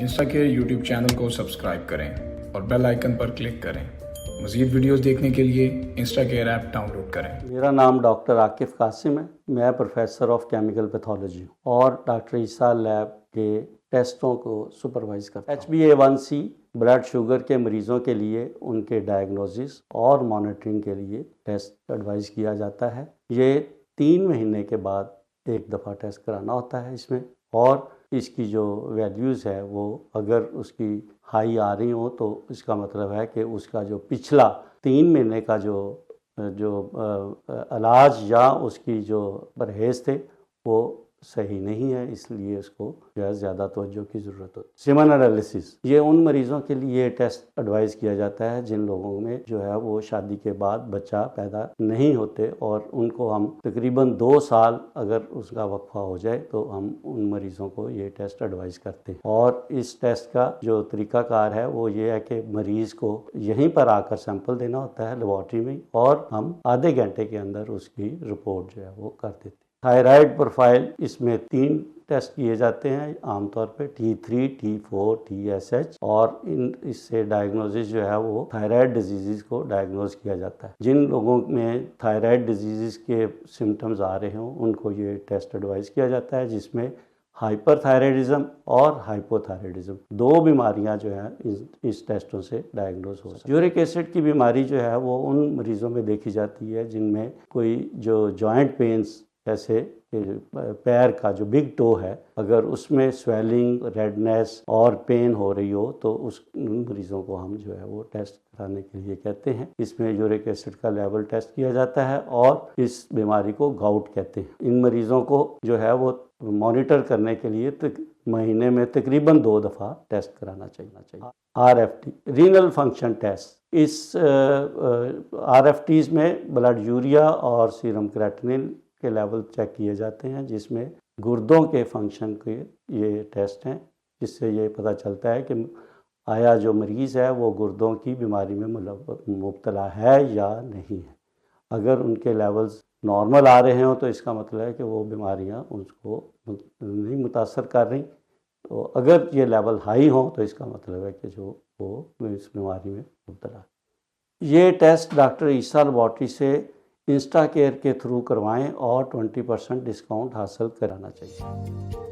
Insta के YouTube channel को subscribe करें और बेल आइकन पर क्लिक करें। मज़ीद वीडियोस देखने के लिए इंस्टा केयर ऐप डाउनलोड करें। मेरा नाम डॉक्टर आकिफ कासिम है। मैं प्रोफेसर ऑफ केमिकल पैथोलॉजी हूँ और डॉक्टर ईसा लैब के टेस्टों को सुपरवाइज करता हूँ। HbA1c ब्लड शुगर के मरीज़ों के लिए उनके डायग्नोसिस और मॉनिटरिंग के लिए टेस्ट एडवाइस किया जाता है। ये 3 महीने के बाद एक दफ़ा टेस्ट कराना होता है इसमें, और इसकी जो वैल्यूज़ है वो अगर उसकी हाई आ रही हो तो इसका मतलब है कि उसका जो पिछला 3 महीने का जो इलाज या उसकी जो परहेज़ थे वो सही नहीं है, इसलिए उसको जो है ज़्यादा तवज्जो की ज़रूरत होती है। सीमन एनालिसिस, ये उन मरीज़ों के लिए टेस्ट एडवाइस किया जाता है जिन लोगों में जो है वो शादी के बाद बच्चा पैदा नहीं होते और उनको हम तकरीबन 2 साल अगर उसका वक्फा हो जाए तो हम उन मरीज़ों को ये टेस्ट एडवाइस करते हैं। और इस टेस्ट का जो तरीक़ाकार है वो ये है कि मरीज़ को यहीं पर आकर सैंपल देना होता है लेबॉर्ट्री में, और हम आधे घंटे के अंदर उसकी रिपोर्ट जो है वो कर देते हैं। थायराइड प्रोफाइल, इसमें 3 टेस्ट किए जाते हैं आमतौर पे, T3, T4, TSH, और इससे डायग्नोसिस जो है वो थायराइड डिजीज़ को डायग्नोज किया जाता है। जिन लोगों में थायराइड डिजीज़ के सिम्टम्स आ रहे हों उनको ये टेस्ट एडवाइस किया जाता है, जिसमें हाइपरथायराइडिज्म और हाइपोथायराइडिज्म 2 बीमारियां जो हैं इस टेस्टों से डायग्नोज हो सकती है। यूरिक एसिड की बीमारी जो है वो उन मरीज़ों में देखी जाती है जिनमें कोई जो जॉइंट पेन्स, जैसे पैर का जो बिग टो है, अगर उसमें स्वेलिंग, रेडनेस और पेन हो रही हो तो उस मरीज़ों को हम जो है वो टेस्ट कराने के लिए कहते हैं। इसमें यूरिक एसिड का लेवल टेस्ट किया जाता है और इस बीमारी को गाउट कहते हैं। इन मरीज़ों को जो है वो मॉनिटर करने के लिए महीने में तकरीबन 2 दफ़ा टेस्ट कराना चाहिए। RFT, रीनल फंक्शन टेस्ट, इस RFTs में ब्लड यूरिया और सीरम क्रेटिनिन के लेवल चेक किए जाते हैं, जिसमें गुर्दों के फंक्शन के ये टेस्ट हैं, जिससे ये पता चलता है कि आया जो मरीज़ है वो गुर्दों की बीमारी में मुब्तला है या नहीं है। अगर उनके लेवल्स नॉर्मल आ रहे हों तो इसका मतलब है कि वो बीमारियां उसको नहीं मुतासर कर रही, तो अगर ये लेवल हाई हों तो इसका मतलब है कि जो वो इस बीमारी में मुब्तला है। ये टेस्ट डॉक्टर ईसा लेबॉर्ट्री से इंस्टा केयर के थ्रू करवाएं और 20% डिस्काउंट हासिल कराना चाहिए।